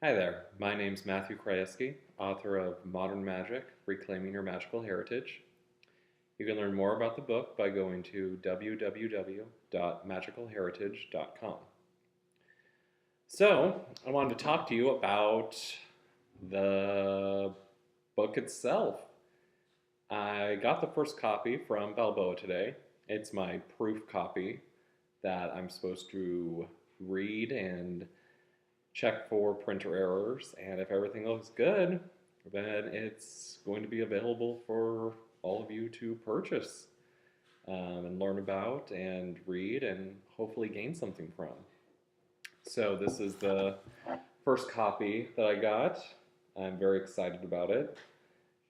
Hi there, my name's Matthew Krajewski, author of Modern Magic, Reclaiming Your Magical Heritage. You can learn more about the book by going to www.magicalheritage.com. So, I wanted to talk to you about the book itself. I got the first copy from Balboa today. It's my proof copy that I'm supposed to read and check for printer errors, and if everything looks good, then it's going to be available for all of you to purchase and learn about and read and hopefully gain something from. So, this is the first copy that I got. I'm very excited about it.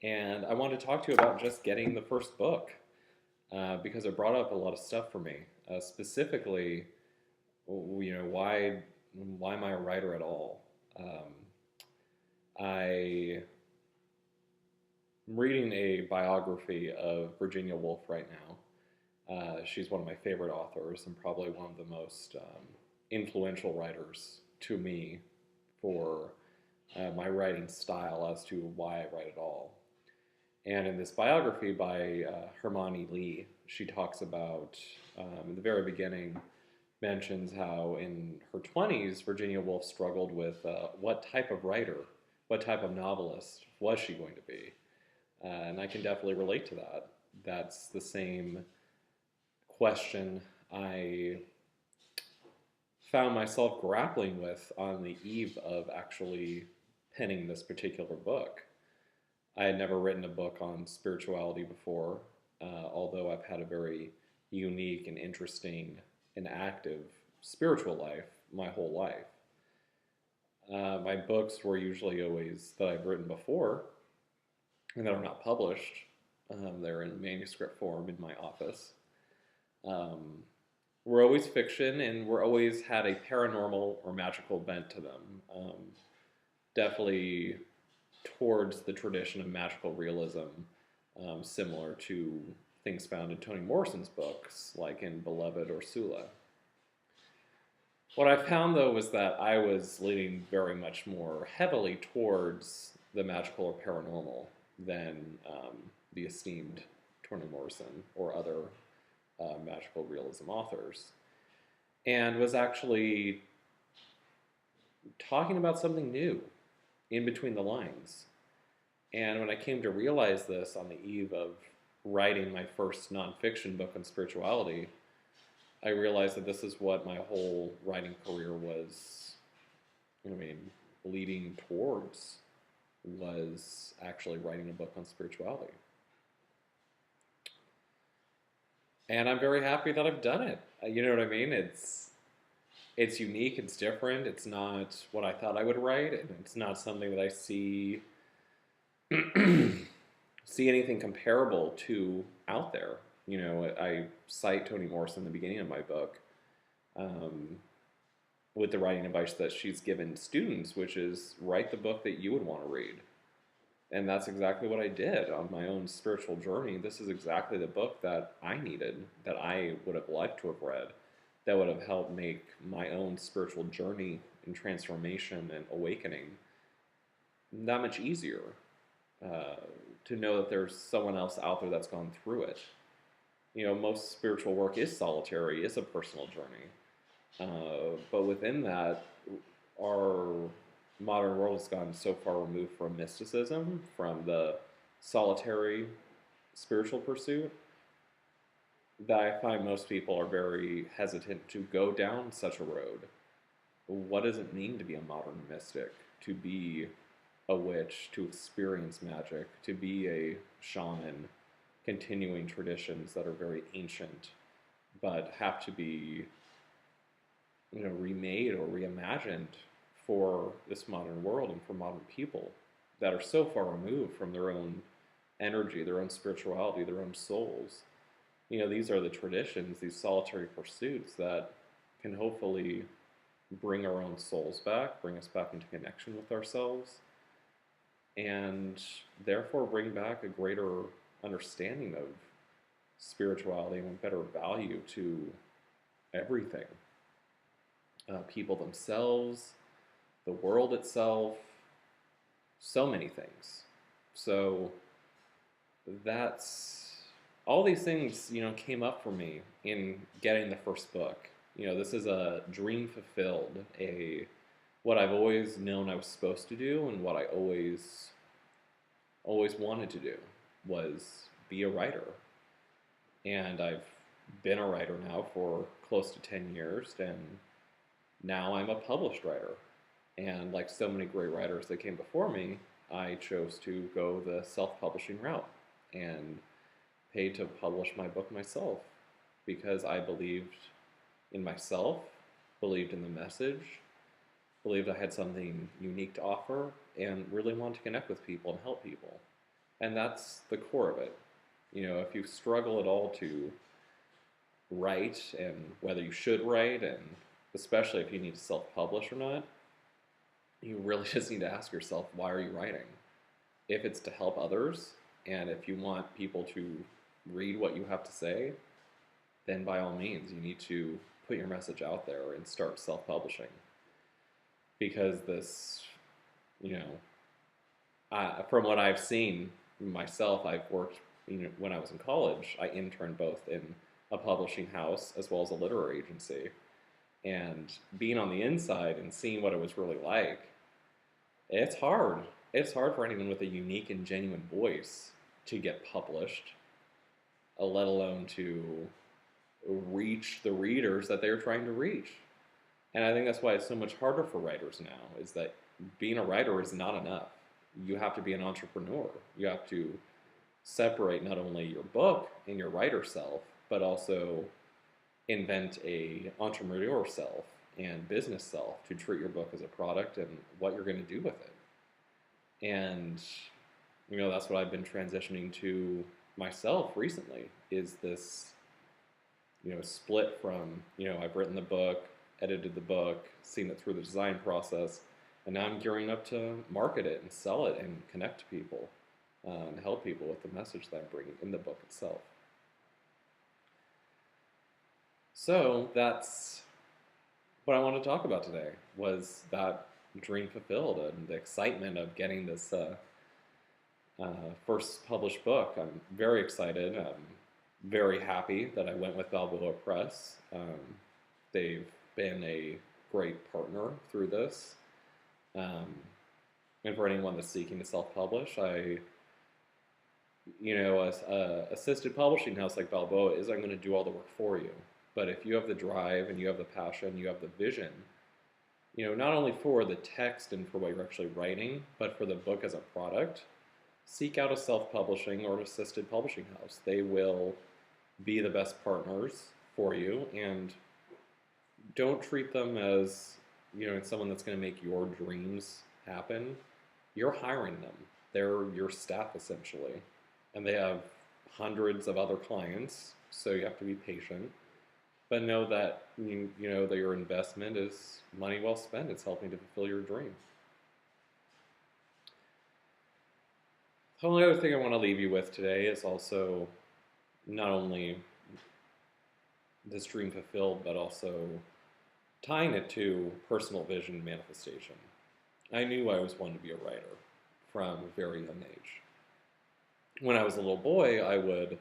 And I want to talk to you about just getting the first book because it brought up a lot of stuff for me. Specifically, why am I a writer at all? Um, I'm reading a biography of Virginia Woolf right now. She's one of my favorite authors and probably one of the most influential writers to me for my writing style as to why I write at all. And in this biography by Hermione Lee, she talks about, in the very beginning, mentions how in her 20s, Virginia Woolf struggled with what type of writer, what type of novelist was she going to be? And I can definitely relate to that. That's the same question I found myself grappling with on the eve of actually penning this particular book. I had never written a book on spirituality before, although I've had a very unique and interesting and active spiritual life my whole life. My books were usually always that I've written before and that are not published. They're in manuscript form in my office. Um, were always fiction and were always had a paranormal or magical bent to them. Definitely towards the tradition of magical realism, similar to things found in Toni Morrison's books, like in Beloved or Sula. What I found though was that I was leaning very much more heavily towards the magical or paranormal than the esteemed Toni Morrison or other magical realism authors, and was actually talking about something new in between the lines. And when I came to realize this on the eve of writing my first nonfiction book on spirituality, I realized that this is what my whole writing career was, leading towards, was actually writing a book on spirituality. And I'm very happy that I've done it. You know what I mean? It's unique, it's different, it's not what I thought I would write, and it's not something that I see see anything comparable to out there. I cite Toni Morrison in the beginning of my book um, with the writing advice that she's given students, which is write the book that you would want to read. And that's exactly what I did on my own spiritual journey. This is exactly the book that I needed, that I would have liked to have read, that would have helped make my own spiritual journey and transformation and awakening that much easier. Uh, to know that there's someone else out there that's gone through it. Most spiritual work is solitary, is a personal journey. But within that, our modern world has gone so far removed from mysticism, from the solitary spiritual pursuit, that I find most people are very hesitant to go down such a road. What does it mean to be a modern mystic? To be a witch, to experience magic, to be a shaman, continuing traditions that are very ancient, but have to be, remade or reimagined for this modern world and for modern people that are so far removed from their own energy, their own spirituality, their own souls. These are the traditions, these solitary pursuits that can hopefully bring our own souls back, bring us back into connection with ourselves, and therefore bring back a greater understanding of spirituality and a better value to everything. People themselves, the world itself, so many things. So that's all these things, came up for me in getting the first book. This is a dream fulfilled, a what I've always known I was supposed to do, and what I always wanted to do was be a writer. And I've been a writer now for close to 10 years, and now I'm a published writer. And like so many great writers that came before me, I chose to go the self-publishing route and paid to publish my book myself because I believed in myself, believed in the message, believed I had something unique to offer, and really wanted to connect with people and help people. And that's the core of it. If you struggle at all to write and whether you should write, and especially if you need to self-publish or not, you really just need to ask yourself, why are you writing? If it's to help others, and if you want people to read what you have to say, then by all means, you need to put your message out there and start self-publishing. Because this, from what I've seen myself, I've worked, when I was in college, I interned both in a publishing house as well as a literary agency. And being on the inside and seeing what it was really like, it's hard. It's hard for anyone with a unique and genuine voice to get published, let alone to reach the readers that they're trying to reach. And I think that's why it's so much harder for writers now, is that being a writer is not enough. You have to be an entrepreneur. You have to separate not only your book and your writer self, but also invent a entrepreneur self and business self to treat your book as a product and what you're going to do with it. And that's what I've been transitioning to myself recently, is this split from I've written the book, edited the book, seen it through the design process, and now I'm gearing up to market it and sell it and connect to people and help people with the message that I'm bringing in the book itself. So that's what I want to talk about today, was that dream fulfilled and the excitement of getting this first published book. I'm very excited. I'm very happy that I went with Balboa Press. They've been a great partner through this. And for anyone that's seeking to self-publish, assisted publishing house like Balboa isn't going to do all the work for you. But if you have the drive and you have the passion, you have the vision, not only for the text and for what you're actually writing, but for the book as a product, seek out a self-publishing or an assisted publishing house. They will be the best partners for you, and don't treat them as someone that's going to make your dreams happen. You're hiring them. They're your staff essentially, and they have hundreds of other clients, so you have to be patient. But know that that your investment is money well spent. It's helping to fulfill your dream. The only other thing I want to leave you with today is also not only this dream fulfilled, but also tying it to personal vision manifestation. I knew I was wanting to be a writer from a very young age. When I was a little boy, I would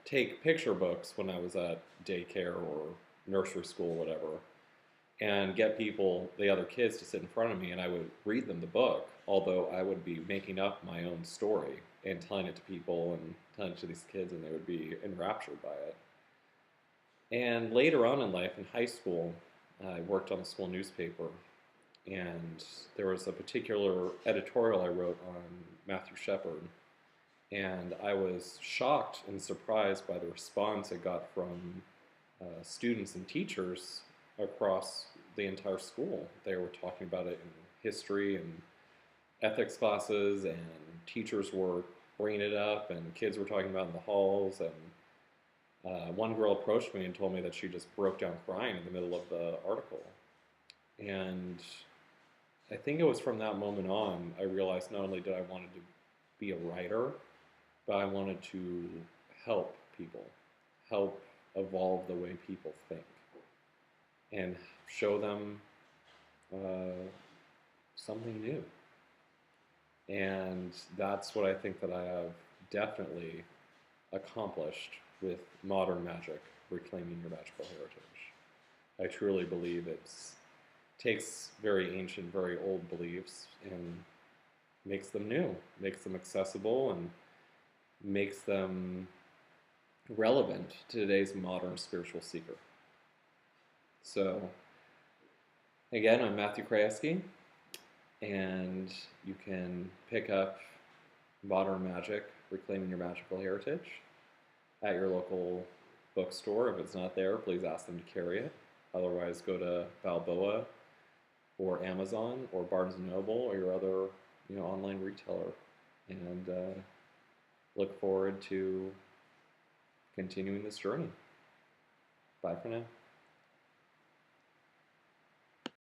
take picture books when I was at daycare or nursery school, whatever, and get the other kids, to sit in front of me, and I would read them the book, although I would be making up my own story and telling it to people and telling it to these kids, and they would be enraptured by it. And later on in life, in high school, I worked on the school newspaper, and there was a particular editorial I wrote on Matthew Shepard, and I was shocked and surprised by the response it got from students and teachers across the entire school. They were talking about it in history and ethics classes, and teachers were bringing it up, and kids were talking about it in the halls, and one girl approached me and told me that she just broke down crying in the middle of the article. And I think it was from that moment on, I realized not only did I want to be a writer, but I wanted to help people, help evolve the way people think, and show them something new. And that's what I think that I have definitely accomplished with modern magic, reclaiming your magical heritage. I truly believe it's takes very ancient, very old beliefs and makes them new, makes them accessible, and makes them relevant to today's modern spiritual seeker. So, again, I'm Matthew Krajewski, and you can pick up Modern Magic, Reclaiming Your Magical Heritage at your local bookstore. If it's not there, please ask them to carry it. Otherwise, go to Balboa or Amazon or Barnes & Noble or your other online retailer, and look forward to continuing this journey. Bye for now.